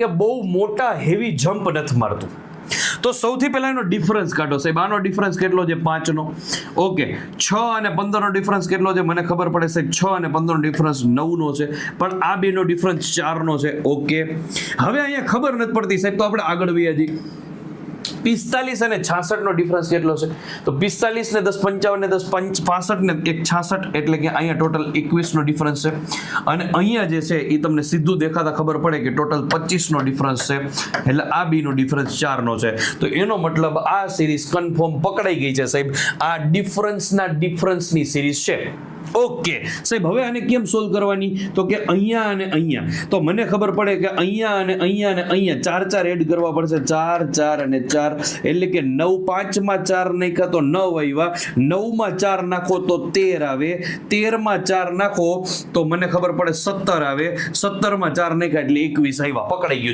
કે બહુ મોટા હેવી જમ્પ નથી મારતું. તો સૌથી પહેલા એનો ડિફરન્સ કાઢો સાહેબ. આનો ડિફરન્સ કેટલો છે? 5 નો. ઓકે, 6 અને 15 નો ડિફરન્સ કેટલો છે? મને ખબર પડે સાહેબ 6 અને 15 નો ડિફરન્સ 9 નો છે, પણ આ બે નો ડિફરન્સ 4 નો છે. ઓકે, હવે અહીંયા ખબર નથી પડતી સાહેબ, તો આપણે આગળ વહીએ. હજી 45 અને 66 નો ડિફરન્સ કેટલો છે? તો 45 ને 10 55 ને 10 65 ને 1 66, એટલે કે અહીંયા ટોટલ 21 નો ડિફરન્સ છે. અને અહીંયા જે છે એ તમને સીધું દેખાતા ખબર પડે કે ટોટલ 25 નો ડિફરન્સ છે, એટલે આ બી નો ડિફરન્સ 4 નો છે. તો એનો મતલબ આ સિરીઝ કન્ફર્મ પકડાઈ ગઈ છે સાહેબ. આ ડિફરન્સની સિરીઝ છે. ઓકે સાહેબ, હવે આને કેમ સોલ્વ કરવાની? તો કે અહીંયા અને અહીંયા, તો મને ખબર પડે કે અહીંયા અને અહીંયા 4 એડ કરવા પડશે. 4 અને 4, એટલે કે 9 5 માં 4 નાખ્યા તો 9 આવ્યા, 9 માં 4 નાખો તો 13 આવે, 13 માં 4 નાખો તો મને ખબર પડે 17 આવે, 17 માં 4 નાખ્યા એટલે 21 આવ્યા. પકડાઈ ગયું.